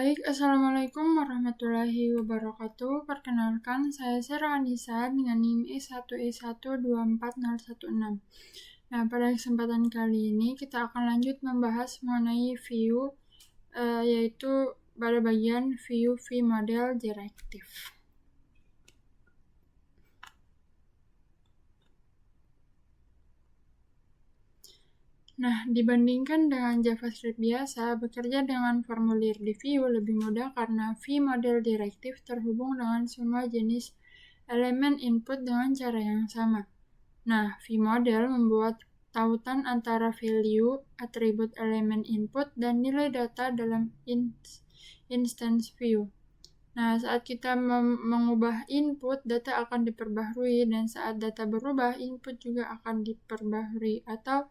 Baik, Assalamualaikum warahmatullahi wabarakatuh. Perkenalkan, saya Sarah Anissa dengan NIM E1E1240116. Nah, pada kesempatan kali ini kita akan lanjut membahas mengenai view, yaitu pada bagian view V-model directive. Nah, dibandingkan dengan JavaScript biasa, bekerja dengan formulir di Vue lebih mudah karena V-model directive terhubung dengan semua jenis elemen input dengan cara yang sama. Nah, V-model membuat tautan antara value, atribut elemen input, dan nilai data dalam instance view. Nah, saat kita mengubah input, data akan diperbaharui, dan saat data berubah, input juga akan diperbaharui, atau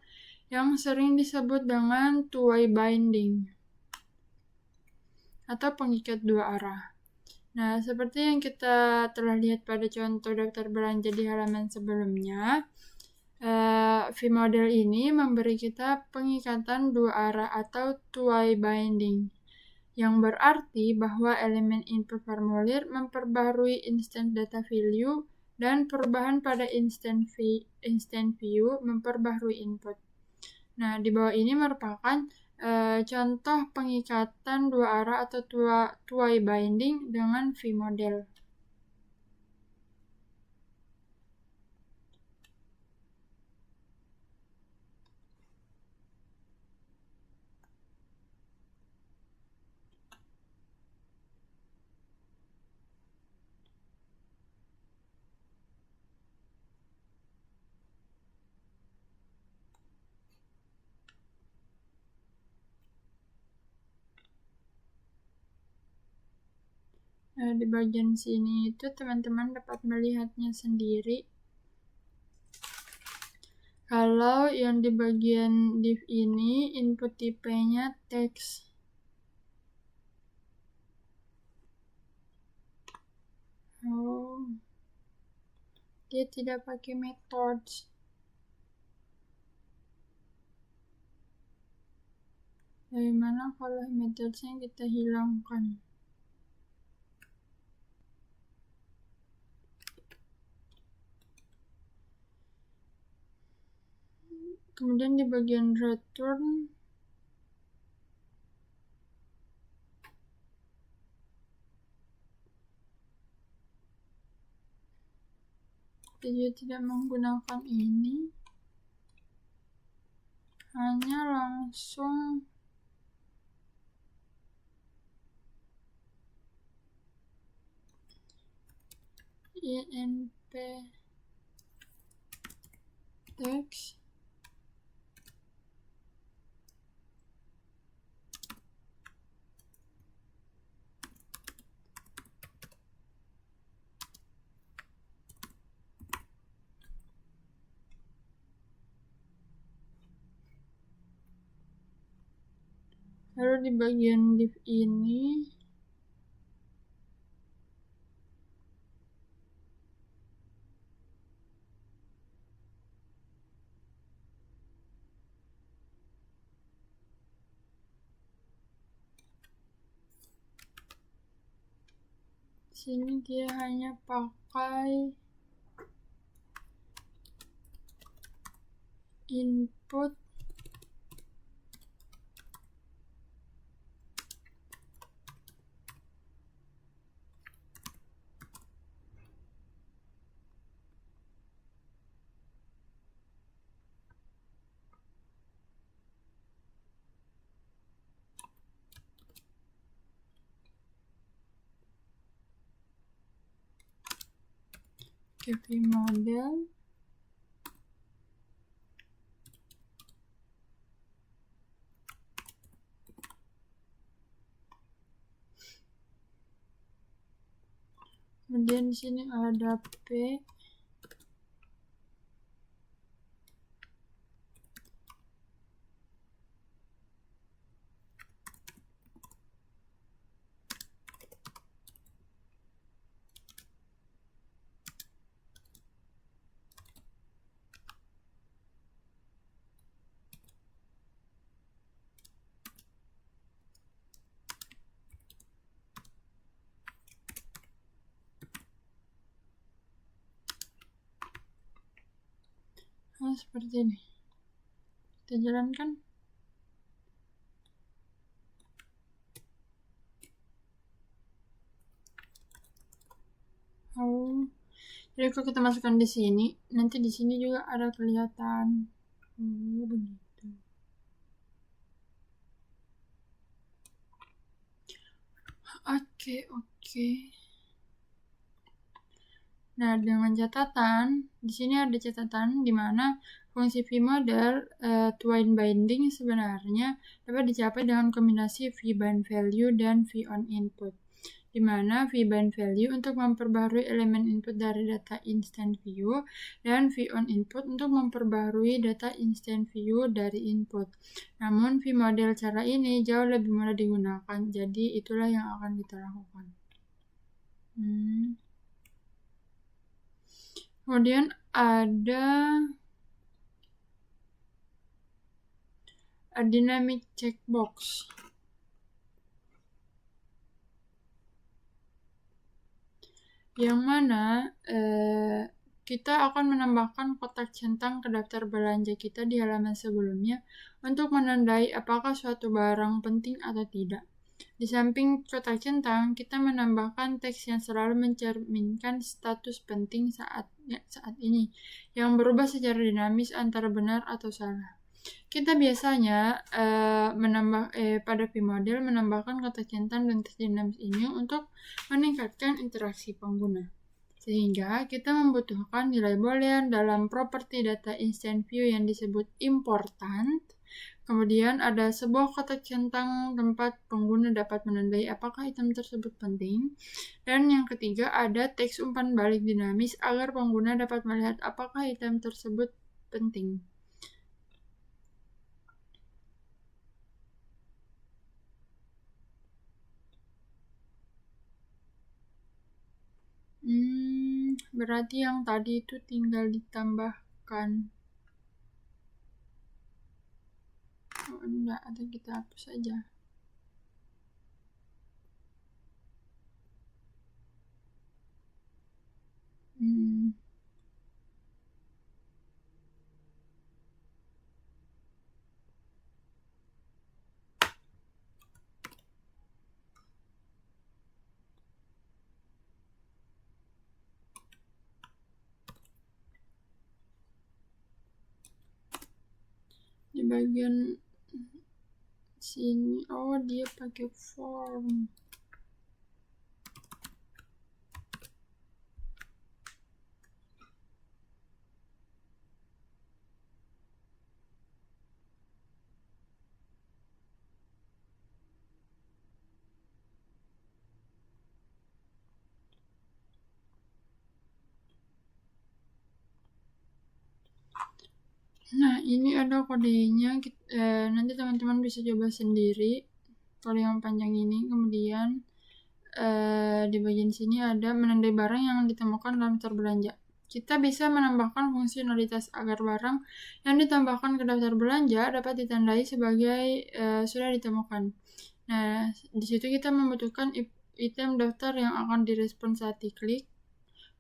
yang sering disebut dengan two-way binding atau pengikat dua arah. Nah, seperti yang kita telah lihat pada contoh daftar belanja di halaman sebelumnya, V-model ini memberi kita pengikatan dua arah atau two-way binding, yang berarti bahwa elemen input formulir memperbarui instant data value dan perubahan pada instant view memperbarui input. Nah, di bawah ini merupakan contoh pengikatan dua arah atau two-way binding dengan V-model. Nah, di bagian sini itu teman-teman dapat melihatnya sendiri. Kalau yang di bagian div ini input tipenya teks. Dia tidak pakai methods. Bagaimana kalau methodsnya kita hilangkan? Kemudian di bagian return, dia tidak menggunakan ini, hanya langsung inp text lalu di bagian div ini sini dia hanya pakai input ke V-model. Kemudian di sini ada P. Seperti ini. Kita jalankan. Jadi kalau kita masukkan di sini, nanti di sini juga ada kelihatan. Begitu. Oke. Nah, dengan catatan, di sini ada catatan di mana fungsi vModel twine binding sebenarnya dapat dicapai dengan kombinasi vBind value dan vOnInput, di mana vBind value untuk memperbarui elemen input dari data instant view dan vOnInput untuk memperbarui data instant view dari input. Namun vModel cara ini jauh lebih mudah digunakan, jadi itulah yang akan kita lakukan. Kemudian ada a dynamic checkbox. Yang mana kita akan menambahkan kotak centang ke daftar belanja kita di halaman sebelumnya untuk menandai apakah suatu barang penting atau tidak. Di samping kotak centang, kita menambahkan teks yang selalu mencerminkan status penting saat ini, yang berubah secara dinamis antara benar atau salah. Kita biasanya pada vModel menambahkan kotak centang dan teks dinamis ini untuk meningkatkan interaksi pengguna. Sehingga kita membutuhkan nilai boolean dalam properti data instant view yang disebut important. Kemudian ada sebuah kotak centang tempat pengguna dapat menandai apakah item tersebut penting. Dan yang ketiga ada teks umpan balik dinamis agar pengguna dapat melihat apakah item tersebut penting. Berarti yang tadi itu tinggal ditambahkan. Enggak, atau kita hapus aja. Di bagian sini, dia pakai form. Nah, ini ada kodenya, nanti teman-teman bisa coba sendiri kode yang panjang ini. Kemudian di bagian sini ada menandai barang yang ditemukan dalam daftar belanja. Kita bisa menambahkan fungsionalitas agar barang yang ditambahkan ke daftar belanja dapat ditandai sebagai sudah ditemukan. Nah, di situ kita membutuhkan item daftar yang akan direspon saat diklik.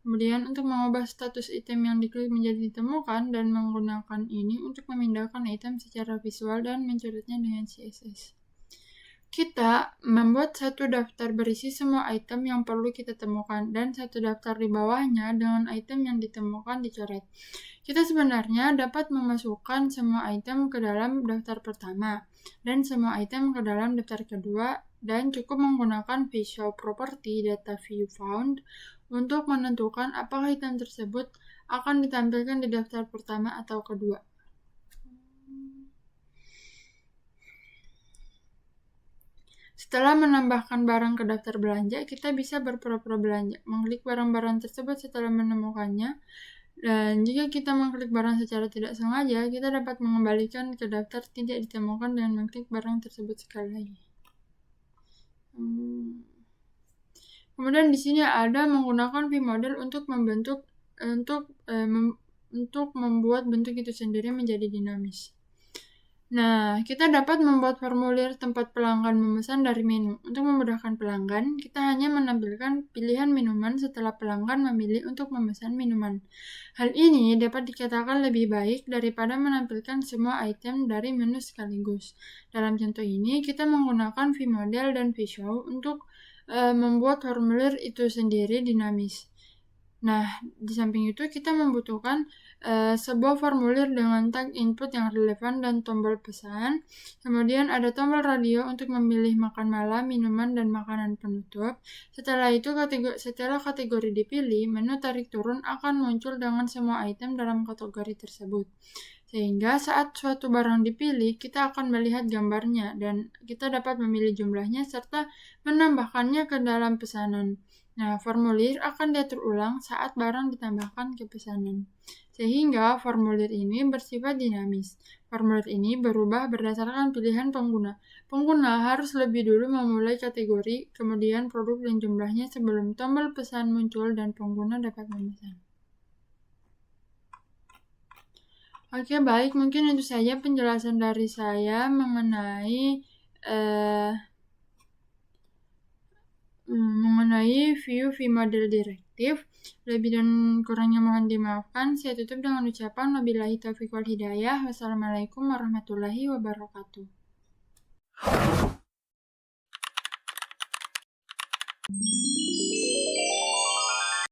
Kemudian untuk mengubah status item yang diklik menjadi ditemukan dan menggunakan ini untuk memindahkan item secara visual dan mencoretnya dengan CSS. Kita membuat satu daftar berisi semua item yang perlu kita temukan dan satu daftar di bawahnya dengan item yang ditemukan dicoret. Kita sebenarnya dapat memasukkan semua item ke dalam daftar pertama dan semua item ke dalam daftar kedua dan cukup menggunakan visual property data view found untuk menentukan apakah item tersebut akan ditampilkan di daftar pertama atau kedua. Setelah menambahkan barang ke daftar belanja, kita bisa berpura-pura belanja, mengklik barang-barang tersebut setelah menemukannya, dan jika kita mengklik barang secara tidak sengaja, kita dapat mengembalikan ke daftar tidak ditemukan dengan mengklik barang tersebut sekali lagi. Kemudian di sini ada menggunakan vModel untuk membuat bentuk itu sendiri menjadi dinamis. Nah, kita dapat membuat formulir tempat pelanggan memesan dari menu. Untuk memudahkan pelanggan, kita hanya menampilkan pilihan minuman setelah pelanggan memilih untuk memesan minuman. Hal ini dapat dikatakan lebih baik daripada menampilkan semua item dari menu sekaligus. Dalam contoh ini, kita menggunakan vModel dan vShow untuk membuat formulir itu sendiri dinamis. Nah, di samping itu kita membutuhkan sebuah formulir dengan tag input yang relevan dan tombol pesan. Kemudian ada tombol radio untuk memilih makan malam, minuman, dan makanan penutup. Setelah itu, setelah kategori dipilih, menu tarik turun akan muncul dengan semua item dalam kategori tersebut. Sehingga saat suatu barang dipilih, kita akan melihat gambarnya dan kita dapat memilih jumlahnya serta menambahkannya ke dalam pesanan. Nah, formulir akan diatur ulang saat barang ditambahkan ke pesanan. Sehingga formulir ini bersifat dinamis. Formulir ini berubah berdasarkan pilihan pengguna. Pengguna harus lebih dulu memulai kategori, kemudian produk dan jumlahnya sebelum tombol pesan muncul dan pengguna dapat memesan. Oke, baik. Mungkin itu saja penjelasan dari saya mengenai view vModel Directive. Lebih dan kurangnya mohon dimaafkan. Saya tutup dengan ucapan wabillahi taufiq wal hidayah. Wassalamualaikum warahmatullahi wabarakatuh.